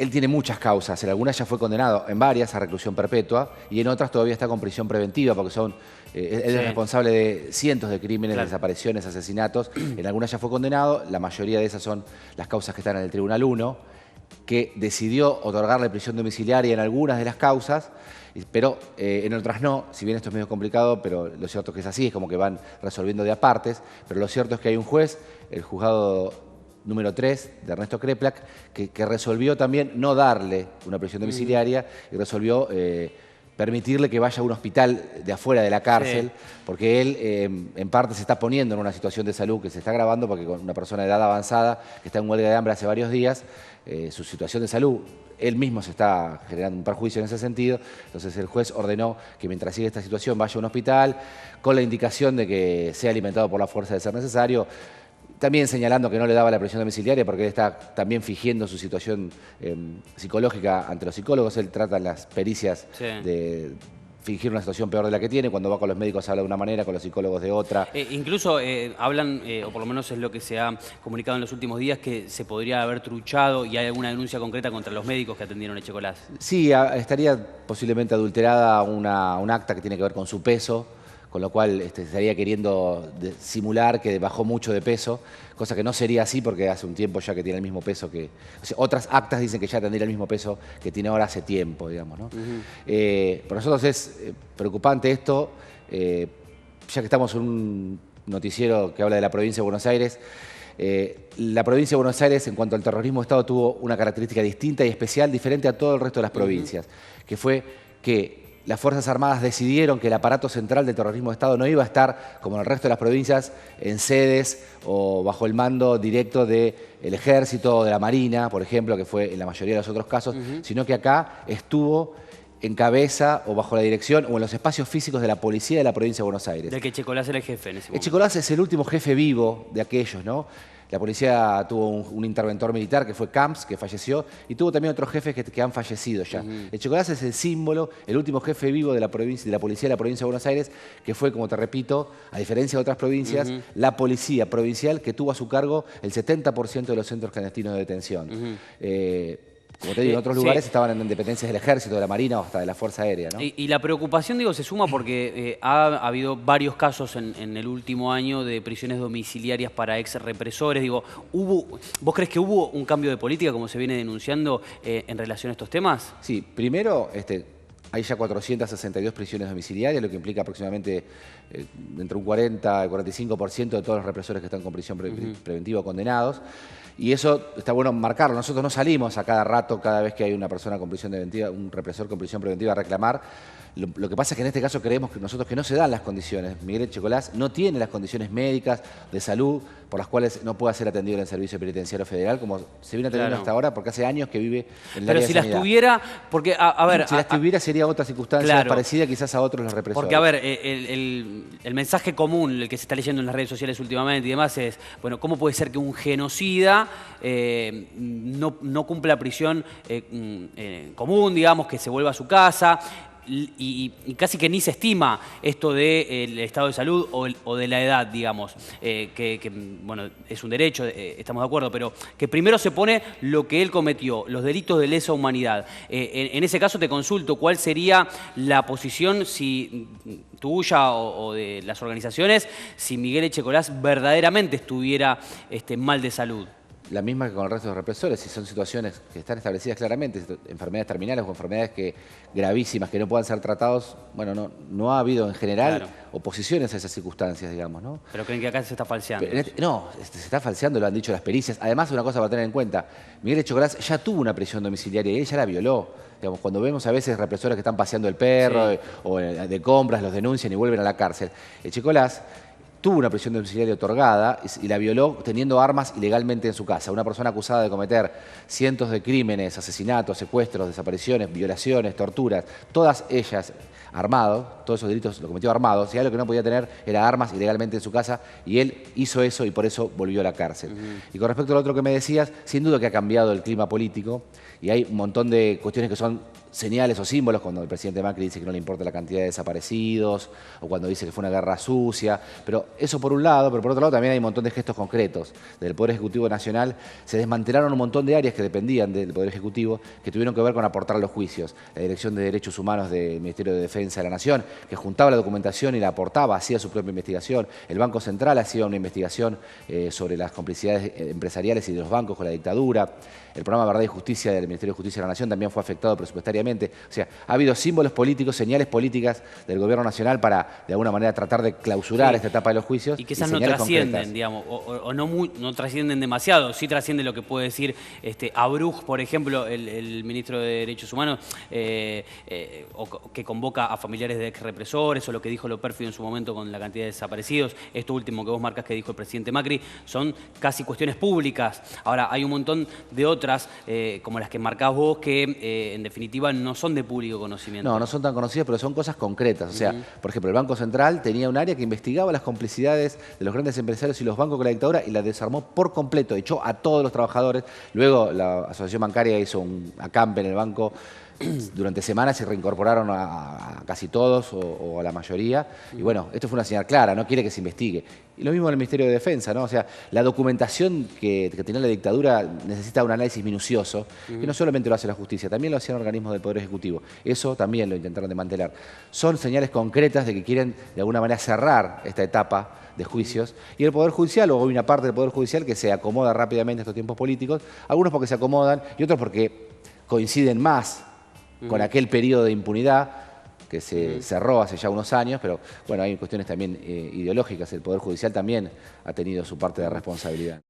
él tiene muchas causas, en algunas ya fue condenado, en varias a reclusión perpetua y en otras todavía está con prisión preventiva porque son, él es responsable de cientos de crímenes, desapariciones, asesinatos, en algunas ya fue condenado, la mayoría de esas son las causas que están en el Tribunal 1, que decidió otorgarle prisión domiciliaria en algunas de las causas, pero en otras no, si bien esto es medio complicado, pero lo cierto es que es así, es como que van resolviendo de apartes, pero lo cierto es que hay un juez, el juzgado número 3 de Ernesto Kreplak, que resolvió también no darle una prisión domiciliaria y resolvió permitirle que vaya a un hospital de afuera de la cárcel, porque él en parte se está poniendo en una situación de salud que se está agravando porque con una persona de edad avanzada que está en huelga de hambre hace varios días, su situación de salud, él mismo se está generando un perjuicio en ese sentido, entonces el juez ordenó que mientras siga esta situación vaya a un hospital con la indicación de que sea alimentado por la fuerza de ser necesario, también señalando que no le daba la prisión domiciliaria porque él está también fingiendo su situación psicológica ante los psicólogos. Él trata en las pericias de fingir una situación peor de la que tiene. Cuando va con los médicos habla de una manera, con los psicólogos de otra. Incluso hablan, o por lo menos es lo que se ha comunicado en los últimos días, que se podría haber truchado y hay alguna denuncia concreta contra los médicos que atendieron a Echecolás. Sí, estaría posiblemente adulterada un acta que tiene que ver con su peso, con lo cual estaría queriendo simular que bajó mucho de peso, cosa que no sería así porque hace un tiempo ya que tiene el mismo peso que... O sea, otras actas dicen que ya tendría el mismo peso que tiene ahora hace tiempo, digamos, ¿no? Para nosotros es preocupante esto, ya que estamos en un noticiero que habla de la provincia de Buenos Aires. La provincia de Buenos Aires, en cuanto al terrorismo de Estado, tuvo una característica distinta y especial, diferente a todo el resto de las provincias, que fue que las Fuerzas Armadas decidieron que el aparato central del terrorismo de Estado no iba a estar, como en el resto de las provincias, en sedes o bajo el mando directo del Ejército o de la Marina, por ejemplo, que fue en la mayoría de los otros casos, sino que acá estuvo en cabeza o bajo la dirección o en los espacios físicos de la policía de la provincia de Buenos Aires. Del que Echecolás era el jefe en ese momento. Echecolás es el último jefe vivo de aquellos, ¿no? La policía tuvo un interventor militar que fue Camps, que falleció, y tuvo también otros jefes que han fallecido ya. Echecolás es el símbolo, el último jefe vivo de la policía de la provincia de Buenos Aires, que fue, como te repito, a diferencia de otras provincias, la policía provincial que tuvo a su cargo el 70% de los centros clandestinos de detención. Como te digo, en otros lugares estaban en dependencias del Ejército, de la Marina o hasta de la Fuerza Aérea, ¿no? Y la preocupación, digo, se suma porque ha habido varios casos en el último año de prisiones domiciliarias para ex represores. Digo, ¿vos crees que hubo un cambio de política, como se viene denunciando, en relación a estos temas? Sí, primero, hay ya 462 prisiones domiciliarias, lo que implica aproximadamente entre un 40 y 45% de todos los represores que están con prisión preventiva condenados. Y eso está bueno marcarlo. Nosotros no salimos a cada rato, cada vez que hay una persona con prisión preventiva, un represor con prisión preventiva a reclamar. Lo que pasa es que en este caso creemos que nosotros que no se dan las condiciones. Miguel Echecolás no tiene las condiciones médicas, de salud, por las cuales no puede ser atendido en el Servicio Penitenciario Federal, como se viene atendiendo hasta ahora, porque hace años que vive en el área de sanidad. Pero si las tuviera, porque, a ver... Si las tuviera sería otra circunstancia parecida quizás a otros los represores. Porque, a ver, el mensaje común, el que se está leyendo en las redes sociales últimamente y demás es, bueno, ¿cómo puede ser que un genocida no cumpla prisión común, digamos, que se vuelva a su casa? Y casi que ni se estima esto del estado de salud o de la edad, digamos, bueno, es un derecho, estamos de acuerdo, pero que primero se pone lo que él cometió, los delitos de lesa humanidad. En ese caso te consulto, ¿cuál sería la posición tuya o de las organizaciones si Miguel Echecolás verdaderamente estuviera mal de salud? La misma que con el resto de los represores, si son situaciones que están establecidas claramente, enfermedades terminales o enfermedades gravísimas que no puedan ser tratados, bueno, no ha habido en general oposiciones a esas circunstancias, digamos, ¿no? Pero creen que acá se está falseando. No, se está falseando, lo han dicho las pericias. Además, una cosa para tener en cuenta, Miguel Echecolás ya tuvo una prisión domiciliaria y ella la violó. Digamos, cuando vemos a veces represores que están paseando el perro o de compras, los denuncian y vuelven a la cárcel. Echecolás tuvo una prisión domiciliaria otorgada y la violó teniendo armas ilegalmente en su casa. Una persona acusada de cometer cientos de crímenes, asesinatos, secuestros, desapariciones, violaciones, torturas, todas ellas armado, todos esos delitos lo cometió armado. Si algo que no podía tener era armas ilegalmente en su casa y él hizo eso y por eso volvió a la cárcel. Y con respecto al otro que me decías, sin duda que ha cambiado el clima político y hay un montón de cuestiones que son señales o símbolos cuando el presidente Macri dice que no le importa la cantidad de desaparecidos o cuando dice que fue una guerra sucia. Pero eso por un lado, pero por otro lado también hay un montón de gestos concretos. Del Poder Ejecutivo Nacional se desmantelaron un montón de áreas que dependían del Poder Ejecutivo que tuvieron que ver con aportar los juicios. La Dirección de Derechos Humanos del Ministerio de Defensa de la Nación, que juntaba la documentación y la aportaba, hacía su propia investigación. El Banco Central hacía una investigación sobre las complicidades empresariales y de los bancos con la dictadura. El programa Verdad y Justicia del Ministerio de Justicia de la Nación también fue afectado presupuestariamente. O sea, ha habido símbolos políticos, señales políticas del Gobierno Nacional para, de alguna manera, tratar de clausurar esta etapa de los juicios. Y que esas no trascienden, digamos, o no trascienden demasiado. Sí trasciende lo que puede decir Abruj, por ejemplo, el ministro de Derechos Humanos, o que convoca a familiares de ex represores, o lo que dijo Lo Pérfido en su momento con la cantidad de desaparecidos. Esto último que vos marcas que dijo el presidente Macri, son casi cuestiones públicas. Ahora, hay un montón de otras, como las que marcás vos, que en definitiva no son de público conocimiento. No son tan conocidas, pero son cosas concretas. O sea, por ejemplo, el Banco Central tenía un área que investigaba las complicidades de los grandes empresarios y los bancos con la dictadura y la desarmó por completo, echó a todos los trabajadores. Luego la Asociación Bancaria hizo un acampe en el banco durante semanas y reincorporaron a casi todos o a la mayoría. Y bueno, esto fue una señal clara, no quiere que se investigue. Y lo mismo en el Ministerio de Defensa, ¿no? O sea, la documentación que tenía la dictadura necesita un análisis minucioso, que no solamente lo hace la justicia, también lo hacían organismos del Poder Ejecutivo. Eso también lo intentaron desmantelar. Son señales concretas de que quieren de alguna manera cerrar esta etapa de juicios, y el Poder Judicial, o una parte del Poder Judicial que se acomoda rápidamente a estos tiempos políticos, algunos porque se acomodan y otros porque coinciden más con aquel periodo de impunidad que se cerró hace ya unos años, pero bueno, hay cuestiones también ideológicas. El Poder Judicial también ha tenido su parte de responsabilidad.